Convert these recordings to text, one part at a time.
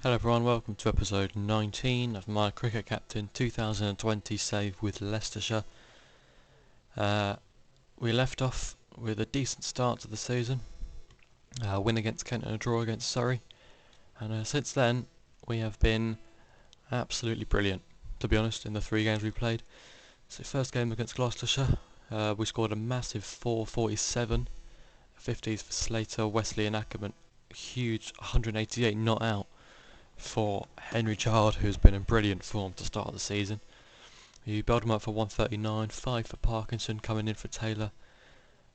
Hello everyone, welcome to episode 19 of my Cricket Captain 2020 save with Leicestershire. We left off with a decent start to the season, a win against Kent and a draw against Surrey, and since then we have been absolutely brilliant, to be honest, in the 3 games we played. So first game against Gloucestershire, we scored a massive 447, 50s for Slater, Wesley and Ackerman, huge 188 not out for Henry Child, who's been in brilliant form to start the season. You build him up for 139, 5 for Parkinson coming in for Taylor,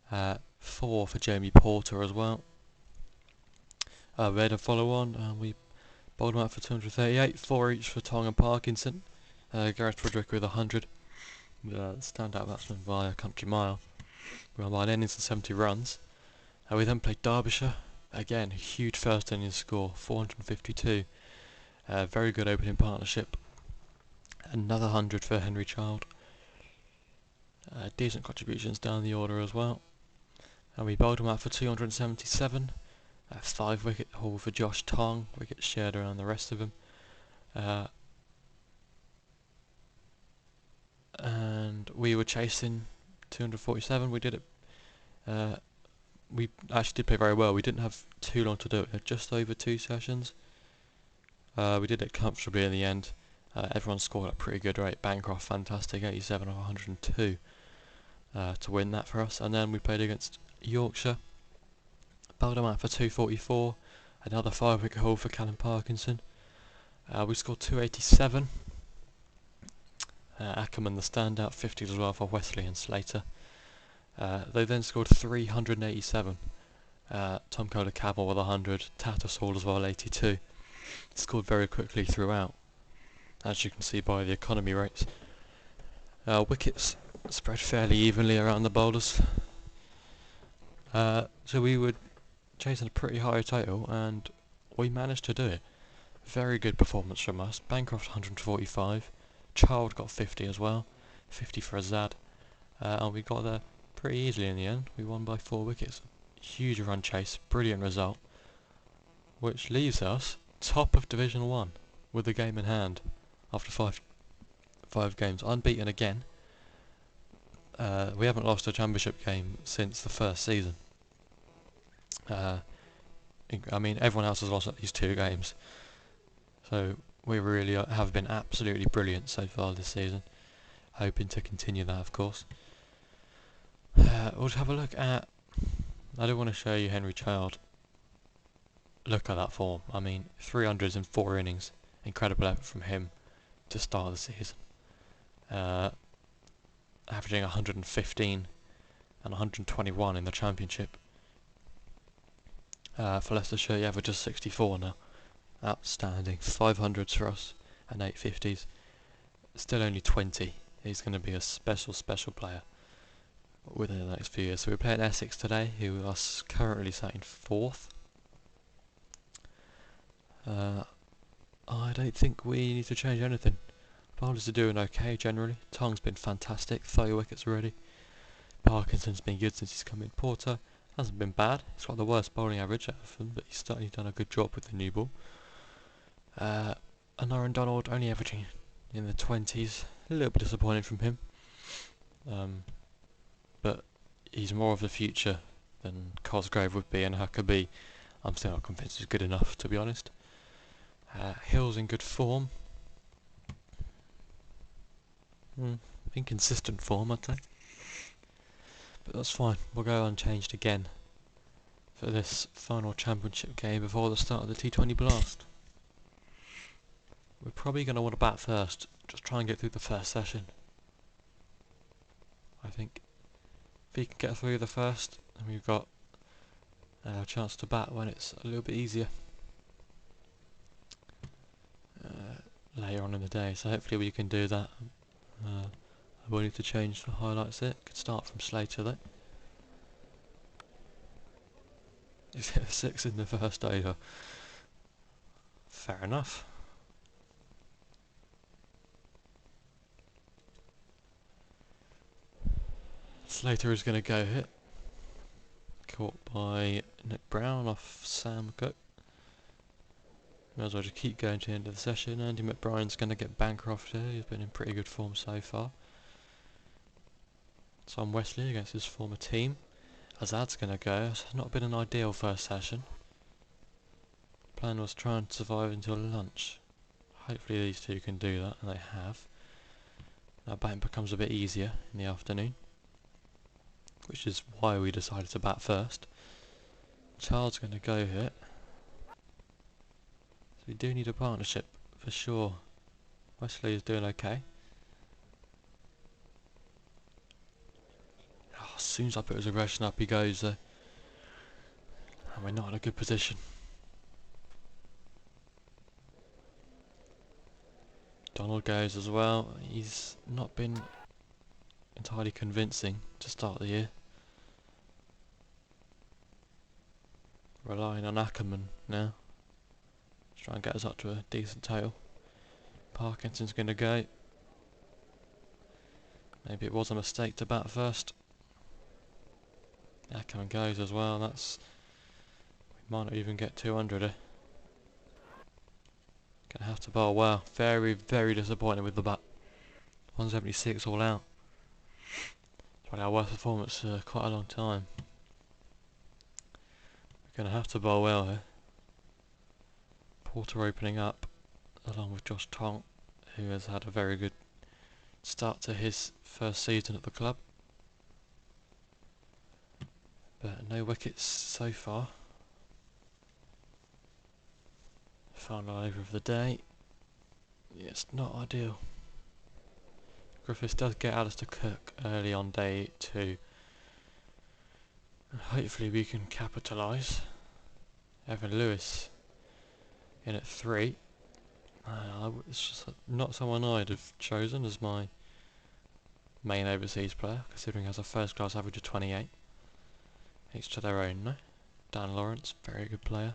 4 for Jamie Porter as well. We had a follow on and we bowled him up for 238, 4 each for Tong and Parkinson. Gareth Broderick with 100, standout batsman by a country mile. We won by an innings and 70 runs. We then played Derbyshire, again a huge first innings score, 452. Very good opening partnership. Another 100 for Henry Child. Decent contributions down the order as well. And we bowled him out for 277. 5 wicket haul for Josh Tong. Wickets shared around the rest of them. And we were chasing 247. We did it. We actually did play very well. We didn't have too long to do it. We had just over 2 sessions. We did it comfortably in the end. Everyone scored at a pretty good rate. Bancroft, fantastic, 87 of 102 to win that for us. And then we played against Yorkshire. Bowled them out for 244. Another 5 wicket haul for Callum Parkinson. We scored 287. Ackerman the standout, 50s as well for Wesley and Slater. They then scored 387. Tom Kohler-Campbell with 100. Tattersall as well, 82. Scored very quickly throughout, as you can see by the economy rates. Wickets spread fairly evenly around the bowlers. So we were chasing a pretty high total and we managed to do it. Very good performance from us. Bancroft 145, Child got 50 as well, 50 for Azad, and we got there pretty easily in the end. We won by 4 wickets. Huge run chase, brilliant result, which leaves us top of Division 1 with the game in hand after five games, unbeaten again. We haven't lost a championship game since the first season. I mean, everyone else has lost at least 2 games, so we really have been absolutely brilliant so far this season, hoping to continue that, of course. We'll have a look at, I do want to show you Henry Child. Look at that form. I mean, 300s in 4 innings. Incredible effort from him to start the season. Averaging 115 and 121 in the championship. For Leicestershire, he averages 64 now. Outstanding. 500s for us and 850s. Still only 20. He's going to be a special player within the next few years. So we're playing Essex today, who are currently sat in 4th. I don't think we need to change anything. Bowlers are doing okay generally. Tong's been fantastic, 30 wickets already. Parkinson's been good since he's come in. Porter hasn't been bad. He's got the worst bowling average out of them, but he's certainly done a good job with the new ball. And Aaron Donald only averaging in the 20s. A little bit disappointing from him. But he's more of the future than Cosgrave would be, and Huckabee I'm still not convinced he's good enough, to be honest. Hill's in good form. Inconsistent form, I'd say. But that's fine. We'll go unchanged again for this final championship game before the start of the T20 Blast. We're probably going to want to bat first. Just try and get through the first session. I think if we can get through the first, then we've got a chance to bat when it's a little bit easier later on in the day, so hopefully we can do that. I will need to change the highlights it. Could start from Slater though. He's hit a 6 in the first over. Fair enough. Slater is going to go hit. Caught by Nick Brown off Sam Cook. Might as well just keep going to the end of the session. Andy McBrien's going to get Bancroft here. He's been in pretty good form so far. Tom Wesley against his former team. Azad's going to go. It's not been an ideal first session. Plan was trying to survive until lunch. Hopefully these two can do that, and they have. Now batting becomes a bit easier in the afternoon, which is why we decided to bat first. Child's going to go here. So we do need a partnership, for sure. Wesley is doing okay. Oh, as soon as I put his aggression up, he goes there. And we're not in a good position. Donald goes as well. He's not been entirely convincing to start the year. Relying on Ackerman now. Try and get us up to a decent total. Parkinson's going to go. Maybe it was a mistake to bat first. Ackerman goes as well. That's... we might not even get 200 here. Gonna have to bowl well. Very, very disappointed with the bat. 176 all out. It's probably our worst performance for quite a long time. We're gonna have to bowl well here. Porter opening up, along with Josh Tong, who has had a very good start to his first season at the club. But no wickets so far. Final over of the day. Yeah, it's not ideal. Griffiths does get Alistair Cook early on day 2. And hopefully we can capitalise. Evan Lewis in at 3. It's just not someone I'd have chosen as my main overseas player, considering he has a first class average of 28. Each to their own, no? Dan Lawrence, very good player.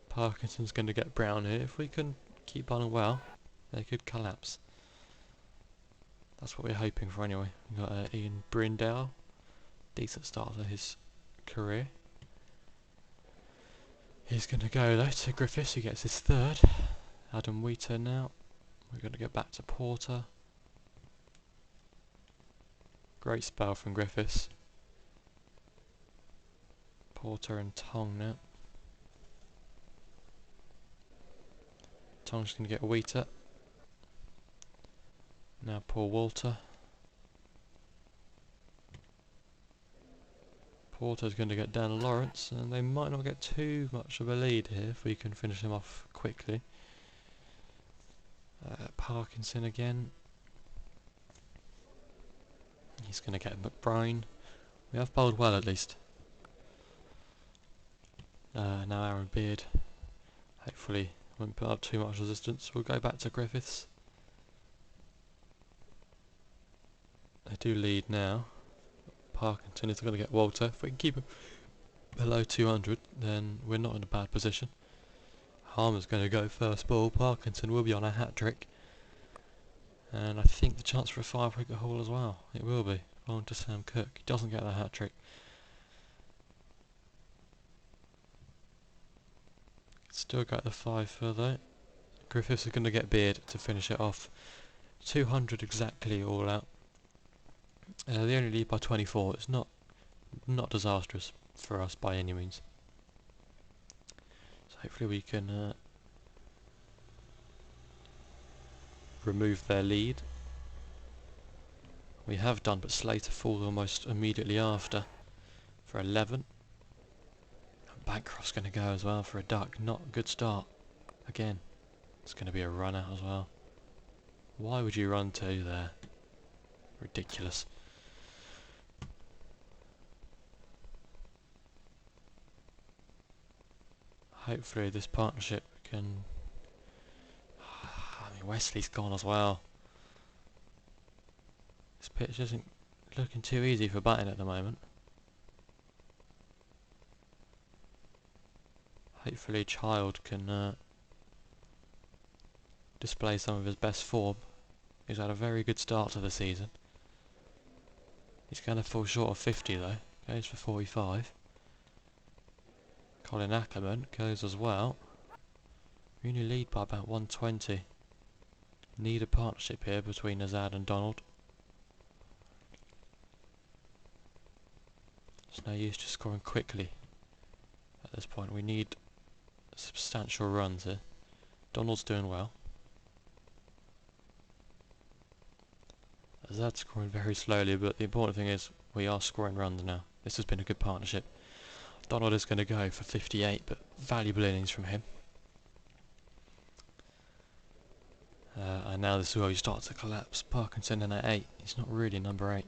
Parkinson's going to get Brown here. If we can keep bowling well, they could collapse. That's what we're hoping for anyway. We've got Ian Brindell, decent start to his career. He's going to go though to Griffiths, who gets his 3rd. Adam Wheater now. We're going to go back to Porter. Great spell from Griffiths. Porter and Tong now. Tong's going to get Wheater. Now Paul Walter. Porter's going to get Dan Lawrence, and they might not get too much of a lead here if we can finish him off quickly. Parkinson again. He's going to get McBride. We have bowled well at least. Now Aaron Beard. Hopefully won't put up too much resistance. We'll go back to Griffiths. They do lead now. Parkinson is going to get Walter. If we can keep him below 200, then we're not in a bad position. Harmer's going to go first ball. Parkinson will be on a hat-trick. And I think the chance for a 5-wicket haul as well. It will be. On to Sam Cook. He doesn't get the hat-trick. Still got the 5 for though. Griffiths is going to get Beard to finish it off. 200 exactly all out. They only lead by 24. It's not disastrous for us by any means. So hopefully we can remove their lead. We have done, but Slater falls almost immediately after for 11. And Bancroft's going to go as well for a duck. Not a good start. Again, it's going to be a run out as well. Why would you run 2 there? Ridiculous. Hopefully this partnership can... I mean, Wesley's gone as well. This pitch isn't looking too easy for batting at the moment. Hopefully Child can display some of his best form. He's had a very good start to the season. He's going to fall short of 50 though. Goes for 45. Colin Ackerman goes as well. We only lead by about 120. Need a partnership here between Azad and Donald. It's no use just scoring quickly at this point. We need substantial runs here. Donald's doing well. Azad's scoring very slowly, but the important thing is we are scoring runs now. This has been a good partnership. Donald is going to go for 58, but valuable innings from him. And now this is where he starts to collapse. Parkinson in at 8. He's not really number 8.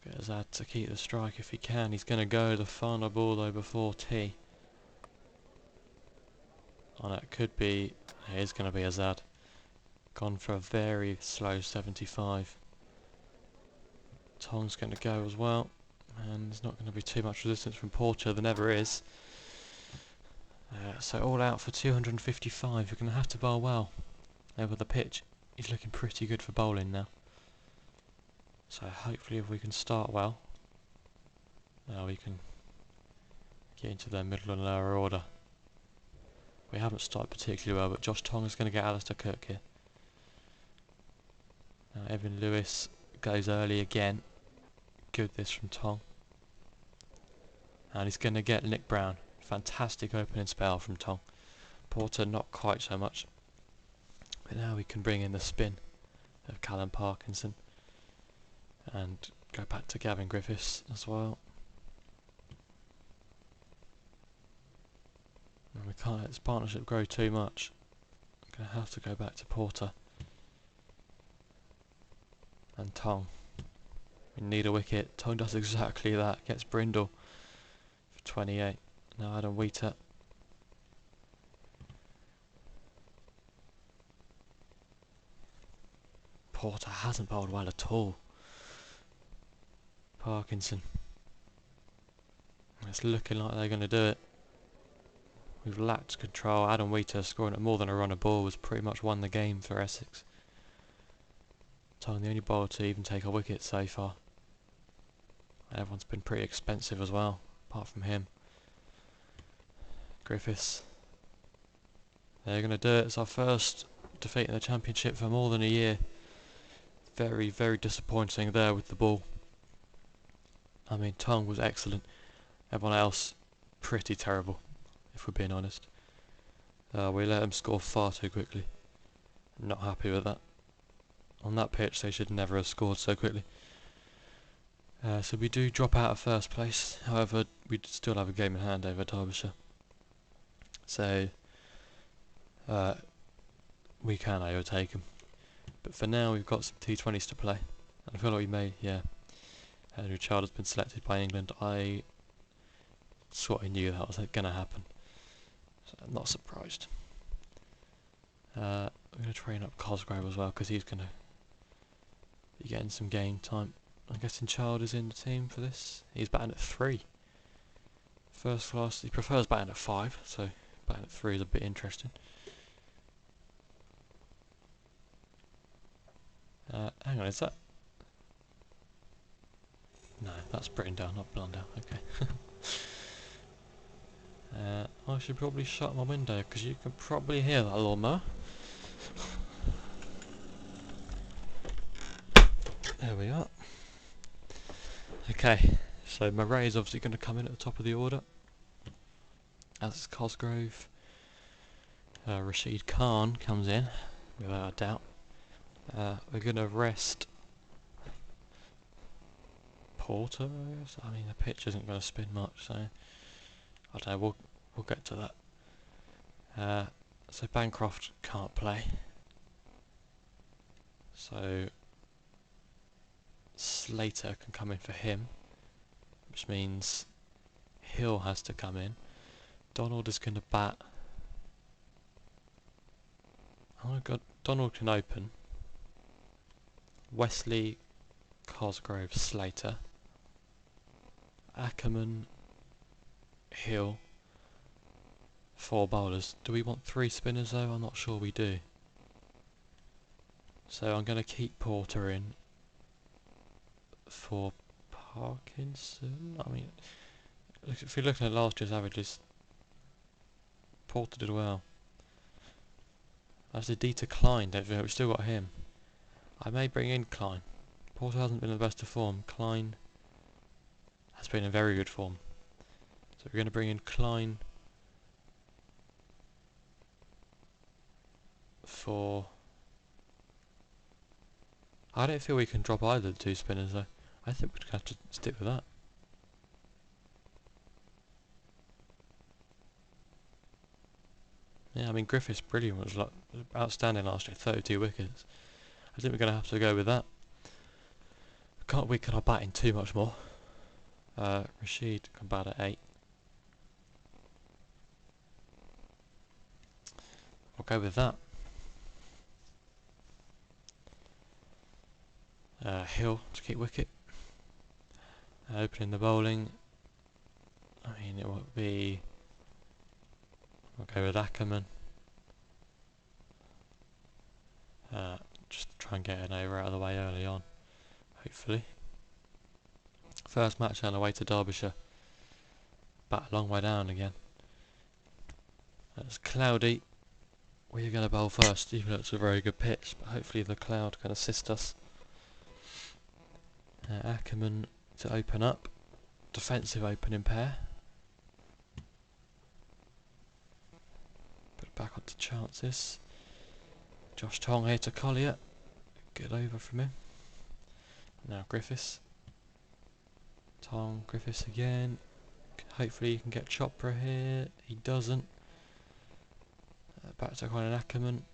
Get Azad to keep the strike if he can. He's going to go the final ball though before tea. Oh, that could be. It is going to be Azad. Gone for a very slow 75. Tong's going to go as well. And there's not going to be too much resistance from Porter. There never is. So all out for 255. You're going to have to bowl well over the pitch. He's looking pretty good for bowling now. So hopefully if we can start well, we can get into their middle and lower order. We haven't started particularly well, but Josh Tong is going to get Alistair Cook here. Now Evan Lewis goes early again. Good this from Tong. And he's going to get Nick Brown. Fantastic opening spell from Tong. Porter not quite so much. But now we can bring in the spin of Callum Parkinson. And go back to Gavin Griffiths as well. And we can't let this partnership grow too much. I'm going to have to go back to Porter. And Tong. We need a wicket. Tong does exactly that. Gets Brindle for 28. Now Adam Wheater. Porter hasn't bowled well at all. Parkinson. It's looking like they're going to do it. We've lacked control. Adam Wheater scoring at more than a run a ball was pretty much won the game for Essex. Tong the only bowler to even take a wicket so far. Everyone's been pretty expensive as well, apart from him. Griffiths. They're going to do it. It's our first defeat in the championship for more than a year. Very, very disappointing there with the ball. I mean, Tong was excellent. Everyone else, pretty terrible, if we're being honest. We let them score far too quickly. Not happy with that. On that pitch, they should never have scored so quickly. So we do drop out of first place. However, we still have a game in hand over Derbyshire. So we can overtake them. But for now, we've got some T20s to play. And I feel like we may, Henry Child has been selected by England. I sort of knew that was going to happen. So I'm not surprised. I'm going to train up Cosgrove as well, because he's going to be getting some game time. I'm guessing Child is in the team for this. He's batting at 3. First class. He prefers batting at 5, so batting at 3 is a bit interesting. Hang on, is that? No, that's Brittendown, not Blundell. Okay. I should probably shut my window because you can probably hear that lawnmower. There we are. Okay, so Murray is obviously going to come in at the top of the order. As Cosgrove. Rashid Khan comes in, without a doubt. We're going to rest Porter, I guess. I mean, the pitch isn't going to spin much, so I don't know. We'll get to that. So Bancroft can't play. So Slater can come in for him, which means Hill has to come in. Donald is going to bat. Oh god, Donald can open. Wesley, Cosgrove, Slater, Ackerman, Hill. 4 bowlers. Do we want 3 spinners though? I'm not sure we do. So I'm going to keep Porter in for Parkinson. I mean, if you're looking at last year's averages, Porter did well. That's a Dieter Klein, don't forget, we've still got him. I may bring in Klein. Porter hasn't been in the best of form. Klein has been in very good form. So we're going to bring in Klein for... I don't feel we can drop either of the two spinners though. I think we'd have to stick with that. Yeah, I mean Griffith's brilliant, was like outstanding last year, 32 wickets. I think we're going to have to go with that. Can't weaken our batting too much more. Rashid can bat at 8. We'll go with that. Hill to keep wicket. Opening the bowling. I mean, it would be... We'll go with Ackerman. Just try and get an over out of the way early on, hopefully. First match on the way to Derbyshire. Bat a long way down again. It's cloudy. We're going to bowl first, even though it's a very good pitch, but hopefully the cloud can assist us. Ackerman to open up. Defensive opening pair. Put it back onto chances. Josh Tong here to Collier. Good over from him. Now Griffiths. Tong, Griffiths again. Hopefully he can get Chopra here. He doesn't. Back to Colin Ackerman.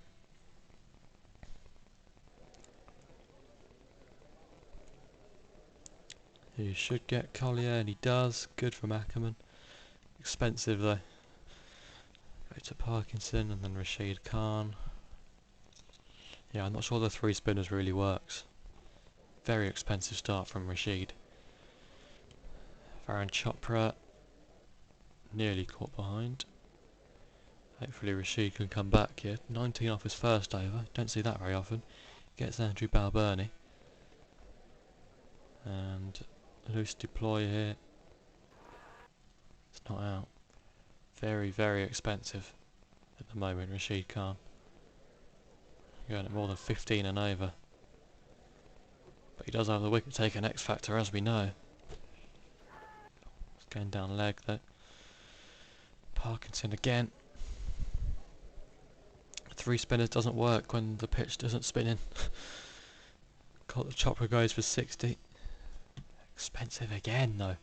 He should get Collier, and he does. Good from Ackerman. Expensive though. Go to Parkinson and then Rashid Khan. Yeah, I'm not sure the 3 spinners really works. Very expensive start from Rashid. Varun Chopra nearly caught behind. Hopefully Rashid can come back here. 19 off his first over. Don't see that very often. Gets Andrew Balburney. And loose deploy here. It's not out. Very, very expensive at the moment, Rashid Khan. Going at more than 15 and over. But he does have the wicket taking X factor, as we know. It's going down leg though. Parkinson again. 3 spinners doesn't work when the pitch doesn't spin in. Chopra goes for 60. Expensive again though.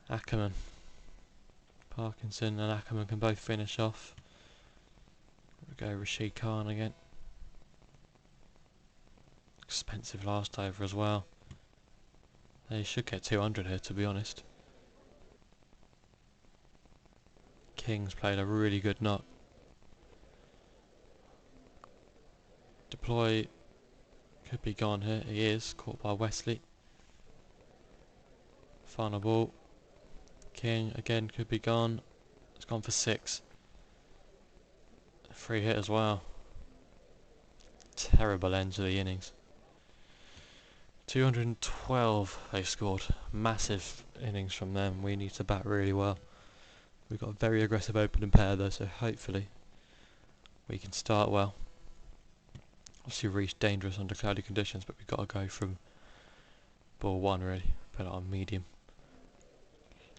Ackerman. Parkinson and Ackerman can both finish off. We go Rashid Khan again. Expensive last over as well. They should get 200 here, to be honest. King's played a really good knock. Deploy could be gone here. He is caught by Wesley. Final ball. King again could be gone. It's gone for 6. Free hit as well. Terrible end to the innings. 212 they scored. Massive innings from them. We need to bat really well. We've got a very aggressive opening pair though, so hopefully we can start well. Obviously Reach dangerous under cloudy conditions, but we've got to go from ball 1 really. Put it on medium.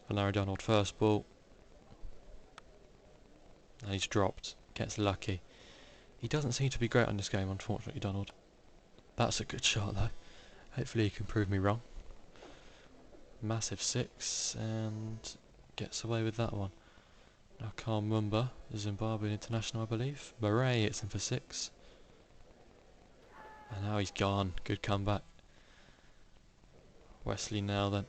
And Larry Donald first ball. And he's dropped. Gets lucky. He doesn't seem to be great on this game, unfortunately, Donald. That's a good shot though. Hopefully he can prove me wrong. Massive 6 and gets away with that one. Now Carl Mumba, the Zimbabwean international I believe. Murray hits him for 6. And now he's gone. Good comeback. Wesley now then.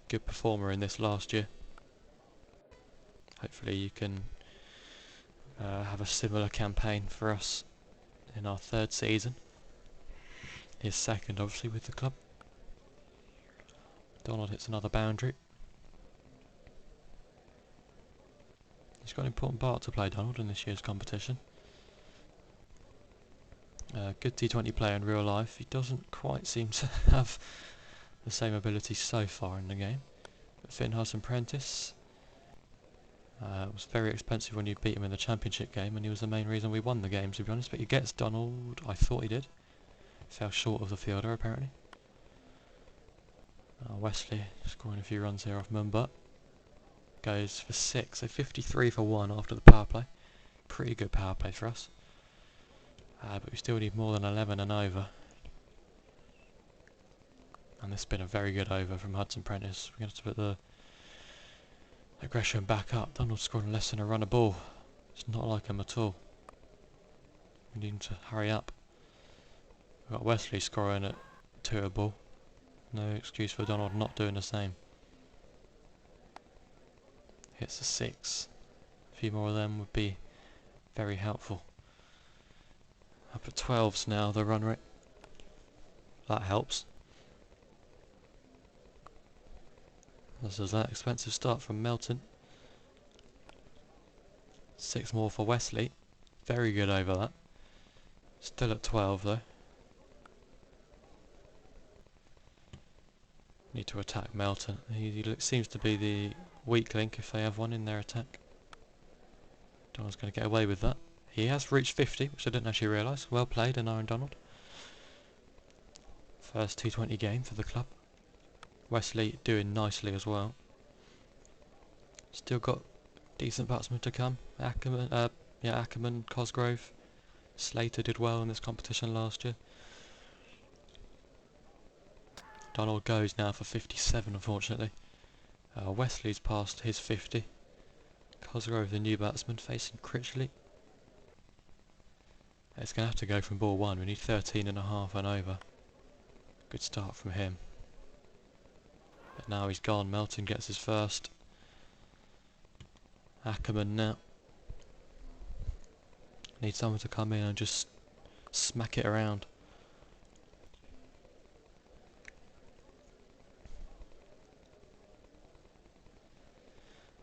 Good performer in this last year. Hopefully you can have a similar campaign for us in our 3rd season. His 2nd obviously with the club. Donald hits another boundary. He's got an important part to play, Donald, in this year's competition. Good T20 player in real life. He doesn't quite seem to have the same ability so far in the game. But Finn Hudson Prentice was very expensive when you beat him in the championship game, and he was the main reason we won the game, to be honest. But he gets Donald. I thought he did. Fell short of the fielder, apparently. Wesley scoring a few runs here off Mumba. Goes for 6, so 53 for 1 after the power play. Pretty good power play for us. But we still need more than 11 and over. And this has been a very good over from Hudson Prentice. We're going to have to put the aggression back up. Donald scoring less than a run a ball. It's not like him at all. We need him to hurry up. We've got Wesley scoring at 2 a ball. No excuse for Donald not doing the same. Hits a 6. A few more of them would be very helpful. Up at 12s now, the run rate. That helps. This is that expensive start from Melton. 6 more for Wesley. Very good over that. Still at 12 though. Need to attack Melton. He seems to be the weak link if they have one in their attack. Donald's going to get away with that. He has reached 50, which I didn't actually realise. Well played, Aaron Donald. First T20 game for the club. Wesley doing nicely as well. Still got decent batsmen to come. Ackerman, Cosgrove. Slater did well in this competition last year. Donald goes now for 57, unfortunately. Wesley's passed his 50. Cosgrove, the new batsman, facing Critchley. It's going to have to go from ball 1. We need 13.5 and over. Good start from him. But now he's gone. Melton gets his first. Ackerman now. Need someone to come in and just smack it around.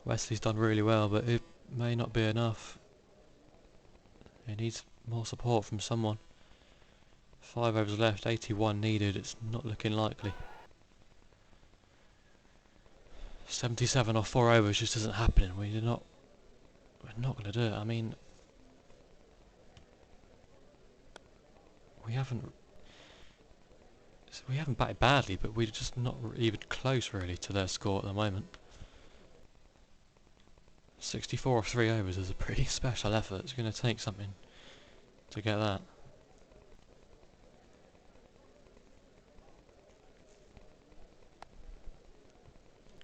Wesley's done really well, but it may not be enough. He needs more support from someone. 5 overs left, 81 needed. It's not looking likely. 77 off 4 overs just isn't happening. We're not going to do it. I mean, we haven't batted badly, but we're just not even close really to their score at the moment. 64 off 3 overs is a pretty special effort. It's going to take something to get that.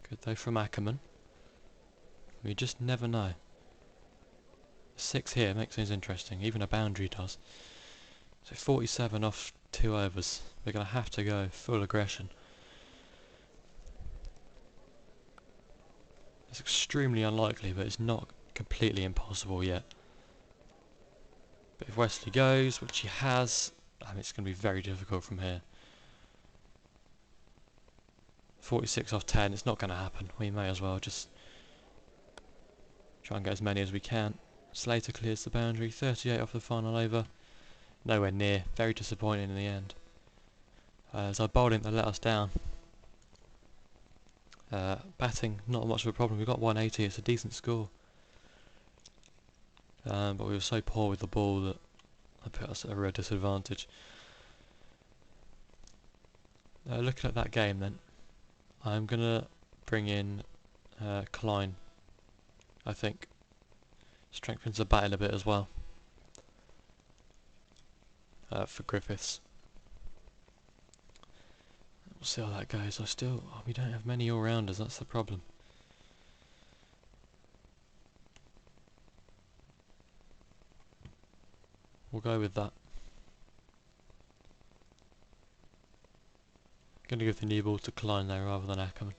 Good though from Ackerman. We just never know. 6 here makes things interesting. Even a boundary does. So 47 off 2 overs. We're going to have to go full aggression. It's extremely unlikely, but it's not completely impossible yet. But if Wesley goes, which he has, I mean, it's going to be very difficult from here. 46 off 10, it's not going to happen. We may as well just try and get as many as we can. Slater clears the boundary, 38 off the final over. Nowhere near, very disappointing in the end. It's our bowling that let us down. Batting, not much of a problem. We've got 180, it's a decent score. But we were so poor with the ball that it put us at a real disadvantage. Looking at that game then, I'm going to bring in Klein, I think. Strengthens the batting a bit as well. For Griffiths. We'll see how that goes. We don't have many all-rounders, that's the problem. We'll go with that. Going to give the new ball to Klein there rather than Ackerman.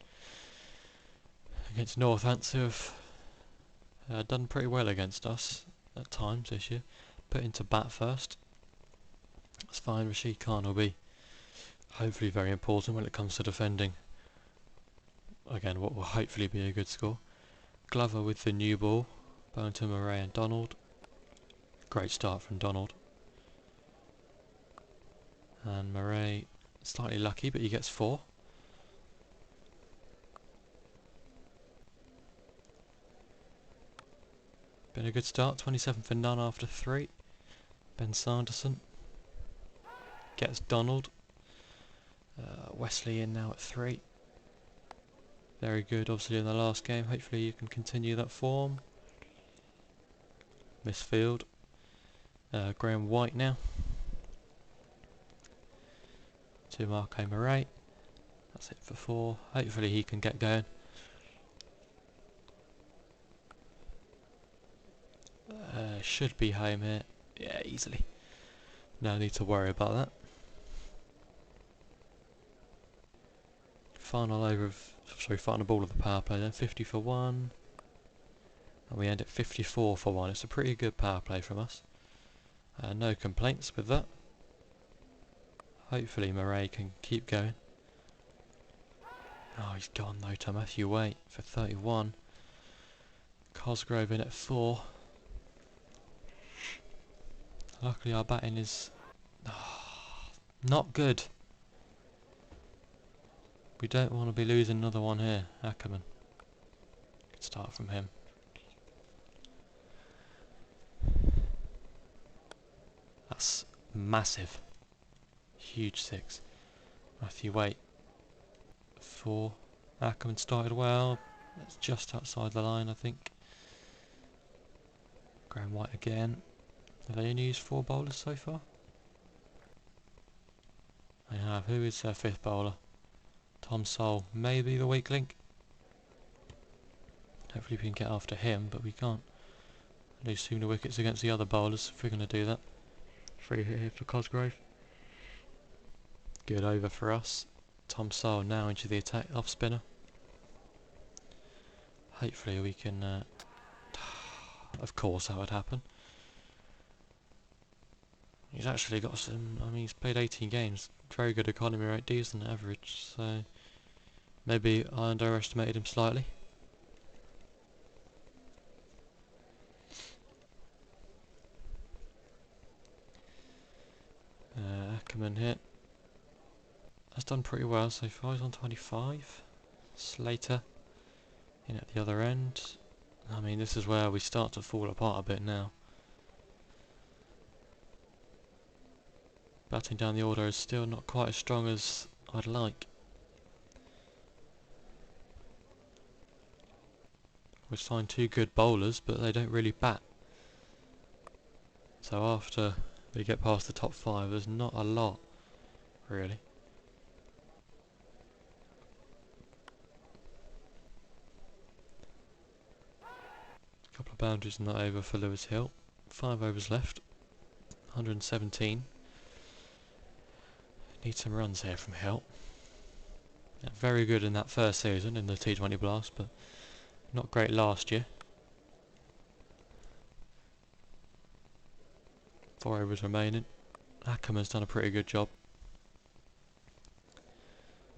Against Northants, who have done pretty well against us at times this year. Put into bat first. That's fine. Rashid Khan will be hopefully very important when it comes to defending. Again, what will hopefully be a good score. Glover with the new ball. Bowen, Murray and Donald. Great start from Donald. And Murray, slightly lucky, but he gets 4. Been a good start, 27 for none after 3. Ben Sanderson gets Donald. Wesley in now at 3. Very good, obviously, in the last game. Hopefully you can continue that form. Misfield. Graham White now. To Marco Murray. That's it for 4. Hopefully he can get going. Should be home here. Yeah, easily. No need to worry about that. Final ball of the power play then. 50 for 1. And we end at 54 for 1. It's a pretty good power play from us. No complaints with that. Hopefully Murray can keep going. Oh, he's gone though to Matthew Waite for 31. Cosgrove in at 4. Luckily our batting is not good. We don't want to be losing another one here. Ackerman. Good start from him. That's massive. Huge 6. Matthew Waite. 4. Ackerman started well. That's just outside the line, I think. Graham White again. Have they only used 4 bowlers so far? They have. Who is their 5th bowler? Tom Sole. Maybe the weak link. Hopefully we can get after him, but we can't lose too many wickets against the other bowlers if we're going to do that. 3 hit here for Cosgrove. Good over for us. Tom Sole now into the attack, off spinner. Hopefully we can... of course that would happen. He's actually got some... I mean, he's played 18 games. Very good economy rate, decent average. So maybe I underestimated him slightly. Ackerman hit. Has done pretty well so far. He's on 25. Slater in at the other end. I mean, this is where we start to fall apart a bit now. Batting down the order is still not quite as strong as I'd like. We've signed 2 good bowlers, but they don't really bat. So after we get past the top 5, there's not a lot, really. A couple of boundaries in that over for Lewis Hill. 5 overs left. 117. Need some runs here from Hill. Yeah, very good in that first season in the T20 Blast, but not great last year. 4 overs remaining. Ackerman's done a pretty good job.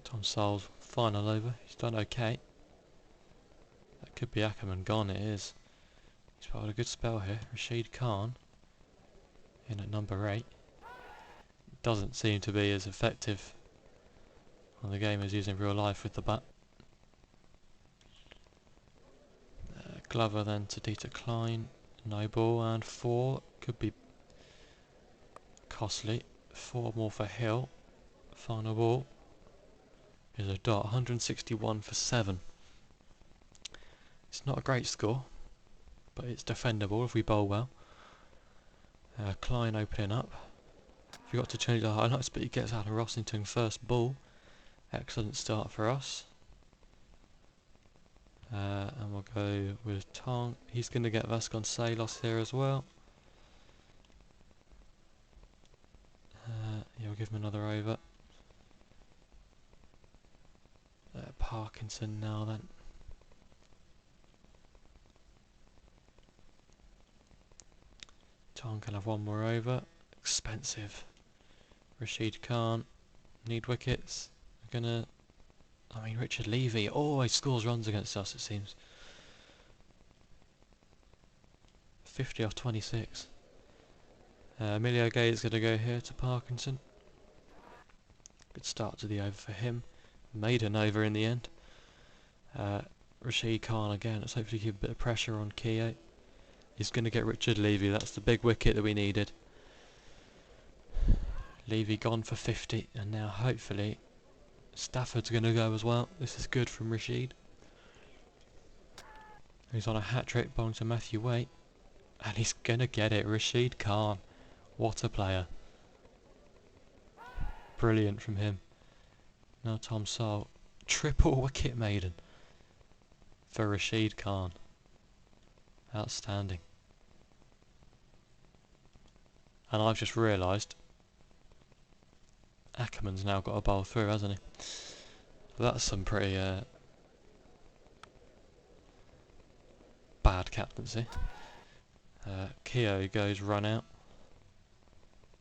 Tom Sole's final over. He's done okay. That could be Ackerman gone, it is. He's got a good spell here. Rashid Khan in at number 8. Doesn't seem to be as effective on the game as he is in real life with the bat. Glover then to Dieter Klein. No ball and 4. Could be costly. 4 more for Hill. Final ball is a dot. 161 for 7. It's not a great score, but it's defendable if we bowl well. Klein opening up. Forgot to change the highlights, but he gets Alan Rossington first ball. Excellent start for us. And we'll go with Tong. He's going to get Vasconcelos here as well. Yeah, we'll give him another over. Parkinson now then. Tong can have 1 more over. Expensive. Rashid Khan. Need wickets. We're gonna... I mean, Richard Levy always scores runs against us, it seems. 50 off 26. Emilio Gay is going to go here to Parkinson. Good start to the over for him. Made an over in the end. Rashid Khan again. Let's hopefully keep a bit of pressure on Keogh. He's going to get Richard Levy. That's the big wicket that we needed. Levy gone for 50, and now hopefully Stafford's going to go as well. This is good from Rashid. He's on a hat-trick, bowling to Matthew Waite, and he's going to get it. Rashid Khan. What a player. Brilliant from him. Now Tom Saul. Triple wicket maiden for Rashid Khan. Outstanding. And I've just realised Ackerman's now got a bowl through, hasn't he? That's some pretty bad captaincy. Keogh goes run out.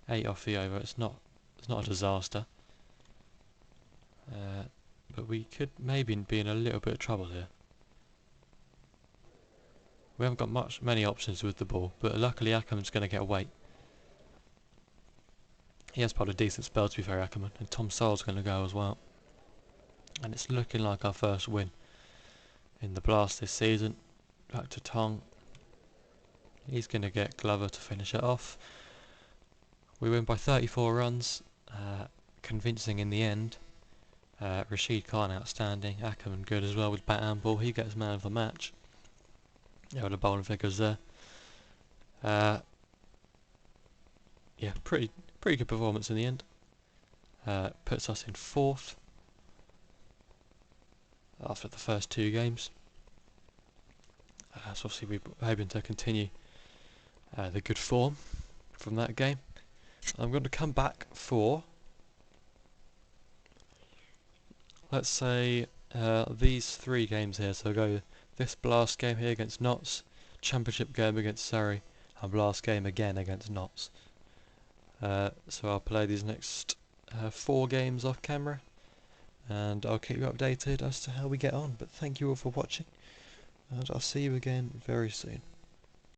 8 off the over. It's not a disaster. But we could maybe be in a little bit of trouble here. We haven't got many options with the ball, but luckily Ackerman's going to get away. He has probably a decent spell, to be fair, Ackerman, and Tom Saul's going to go as well. And it's looking like our first win in the Blast this season. Back to Tong. He's going to get Glover to finish it off. We win by 34 runs, convincing in the end. Rashid Khan outstanding, Ackerman good as well with bat and ball. He gets man of the match. Yeah, the bowling figures there. Yeah, pretty good performance in the end. Puts us in 4th after the first 2 games. So obviously we're hoping to continue the good form from that game. I'm going to come back for, let's say, these 3 games here. So go this Blast game here against Notts, Championship game against Surrey, and Blast game again against Notts. So I'll play these next 4 games off camera, and I'll keep you updated as to how we get on. But thank you all for watching, and I'll see you again very soon.